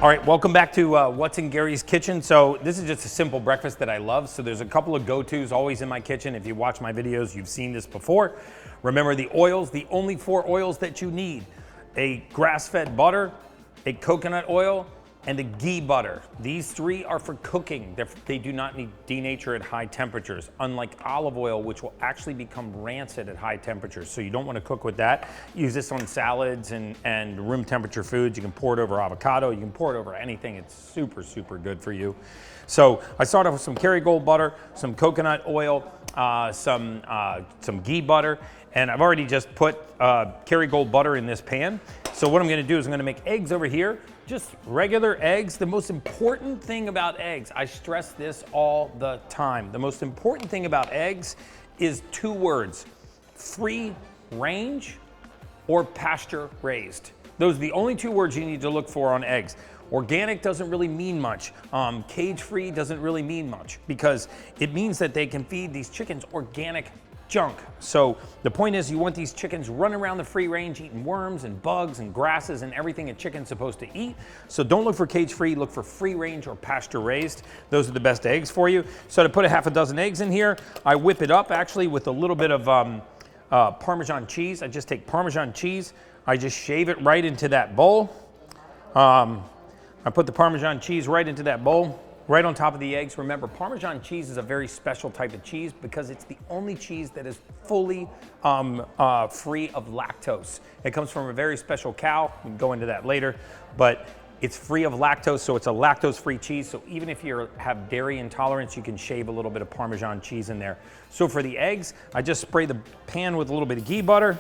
All right, welcome back to What's in Gary's Kitchen. So this is just a simple breakfast that I love. So there's a couple of go-tos always in my kitchen. If you watch my videos, you've seen this before. Remember the oils, the only 4 oils that you need: a grass-fed butter, a coconut oil, and a ghee butter. These 3 are for cooking. They do not need denature at high temperatures, unlike olive oil, which will actually become rancid at high temperatures. So you don't want to cook with that. Use this on salads and room temperature foods. You can pour it over avocado. You can pour it over anything. It's super, super good for you. So I start off with some Kerrygold butter, some coconut oil, some ghee butter, and I've already just put Kerrygold butter in this pan. So what I'm gonna do is I'm gonna make eggs over here, just regular eggs. The most important thing about eggs, I stress this all the time, the most important thing about eggs is 2 words: free range or pasture raised. Those are the only 2 words you need to look for on eggs. Organic doesn't really mean much. Cage-free doesn't really mean much, because it means that they can feed these chickens organic junk. So the point is, you want these chickens running around the free range eating worms and bugs and grasses and everything a chicken's supposed to eat. So don't look for cage-free, look for free range or pasture raised. Those are the best eggs for you. So to put a half a dozen eggs in here, I whip it up actually with a little bit of Parmesan cheese. I just take Parmesan cheese, I just shave it right into that bowl. I put the Parmesan cheese right into that bowl, right on top of the eggs. Remember, Parmesan cheese is a very special type of cheese because it's the only cheese that is fully free of lactose. It comes from a very special cow. We can go into that later, but it's free of lactose, so it's a lactose-free cheese. So even if you have dairy intolerance, you can shave a little bit of Parmesan cheese in there. So for the eggs, I just spray the pan with a little bit of ghee butter.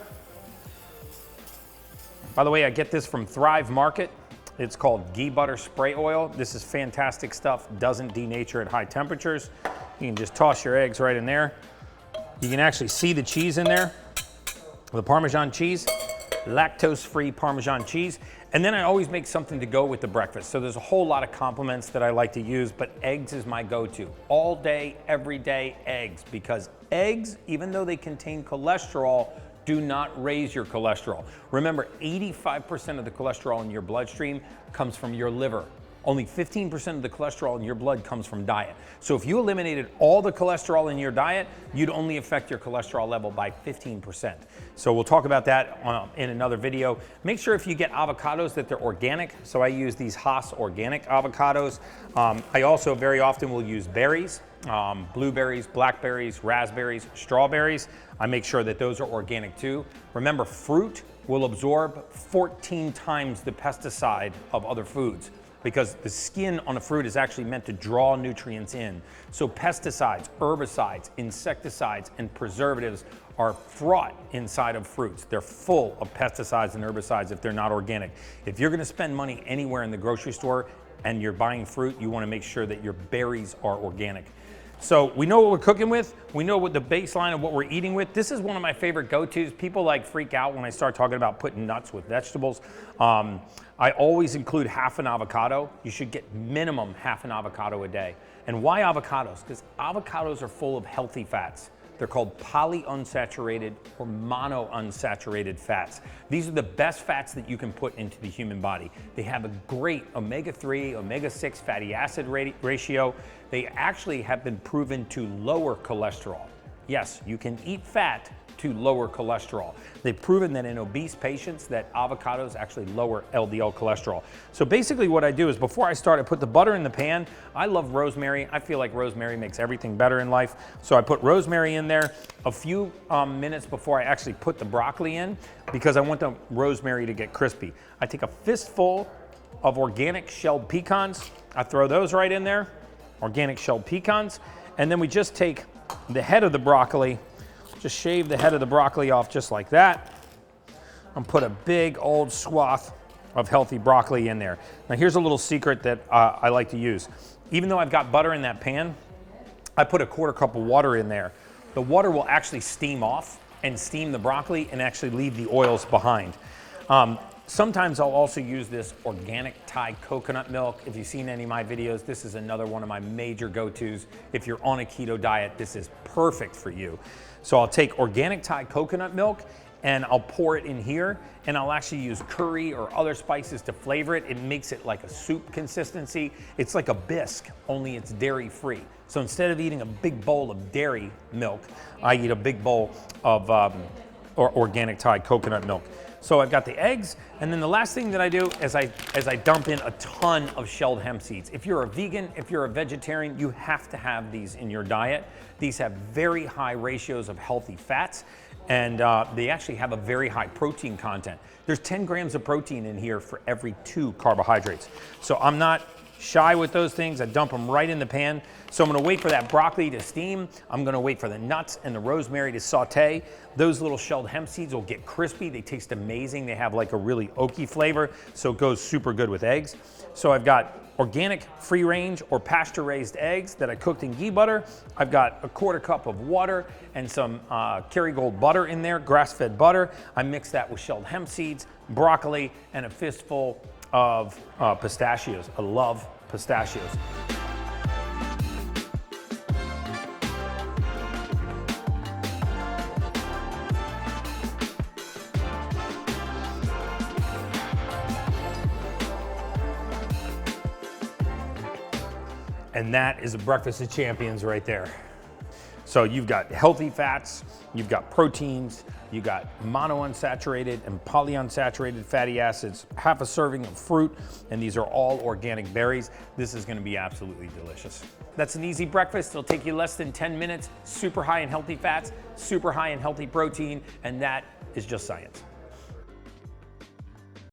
By the way, I get this from Thrive Market. It's called ghee butter spray oil. This is fantastic stuff, doesn't denature at high temperatures. You can just toss your eggs right in there. You can actually see the cheese in there, the Parmesan cheese, lactose-free Parmesan cheese. And then I always make something to go with the breakfast. So there's a whole lot of complements that I like to use, but eggs is my go-to. All day, every day, eggs. Because eggs, even though they contain cholesterol, do not raise your cholesterol. Remember, 85% of the cholesterol in your bloodstream comes from your liver. Only 15% of the cholesterol in your blood comes from diet. So if you eliminated all the cholesterol in your diet, you'd only affect your cholesterol level by 15%. So we'll talk about that in another video. Make sure if you get avocados that they're organic. So I use these Haas organic avocados. I also very often will use berries, blueberries, blackberries, raspberries, strawberries. I make sure that those are organic too. Remember, fruit will absorb 14 times the pesticide of other foods, because the skin on a fruit is actually meant to draw nutrients in. So pesticides, herbicides, insecticides, and preservatives are fraught inside of fruits. They're full of pesticides and herbicides if they're not organic. If you're gonna spend money anywhere in the grocery store and you're buying fruit, you wanna make sure that your berries are organic. So we know what we're cooking with. We know what the baseline of what we're eating with. This is one of my favorite go-tos. People freak out when I start talking about putting nuts with vegetables. I always include half an avocado. You should get minimum half an avocado a day. And why avocados? Because avocados are full of healthy fats. They're called polyunsaturated or monounsaturated fats. These are the best fats that you can put into the human body. They have a great omega-3, omega-6 fatty acid ratio. They actually have been proven to lower cholesterol. Yes, you can eat fat to lower cholesterol. They've proven that in obese patients that avocados actually lower LDL cholesterol. So basically what I do is, before I start, I put the butter in the pan. I love rosemary. I feel like rosemary makes everything better in life. So I put rosemary in there a few minutes before I actually put the broccoli in, because I want the rosemary to get crispy. I take a fistful of organic shelled pecans. I throw those right in there, organic shelled pecans. And then we just take the head of the broccoli, just shave the head of the broccoli off just like that, and put a big old swath of healthy broccoli in there. Now here's a little secret that I like to use. Even though I've got butter in that pan, I put a 1/4 cup of water in there. The water will actually steam off and steam the broccoli and actually leave the oils behind. Sometimes I'll also use this organic Thai coconut milk. If you've seen any of my videos, this is another one of my major go-tos. If you're on a keto diet, this is perfect for you. So I'll take organic Thai coconut milk and I'll pour it in here, and I'll actually use curry or other spices to flavor it. It makes it like a soup consistency. It's like a bisque, only it's dairy-free. So instead of eating a big bowl of dairy milk, I eat a big bowl of organic Thai coconut milk. So I've got the eggs, and then the last thing that I do is I dump in a ton of shelled hemp seeds. If you're a vegan, if you're a vegetarian, you have to have these in your diet. These have very high ratios of healthy fats, and they actually have a very high protein content. There's 10 grams of protein in here for every 2 carbohydrates. So I'm not shy with those things. I dump them right in the pan. So I'm gonna wait for that broccoli to steam. I'm gonna wait for the nuts and the rosemary to saute. Those little shelled hemp seeds will get crispy. They taste amazing. They have like a really oaky flavor, so it goes super good with eggs. So I've got organic free range or pasture raised eggs that I cooked in ghee butter. I've got a 1/4 cup of water and some Kerrygold butter in there, grass-fed butter. I mix that with shelled hemp seeds, broccoli, and a fistful of pistachios. I love pistachios. And that is a breakfast of champions right there. So you've got healthy fats, you've got proteins, you've got monounsaturated and polyunsaturated fatty acids, half a serving of fruit, and these are all organic berries. This is gonna be absolutely delicious. That's an easy breakfast. It'll take you less than 10 minutes, super high in healthy fats, super high in healthy protein, and that is just science.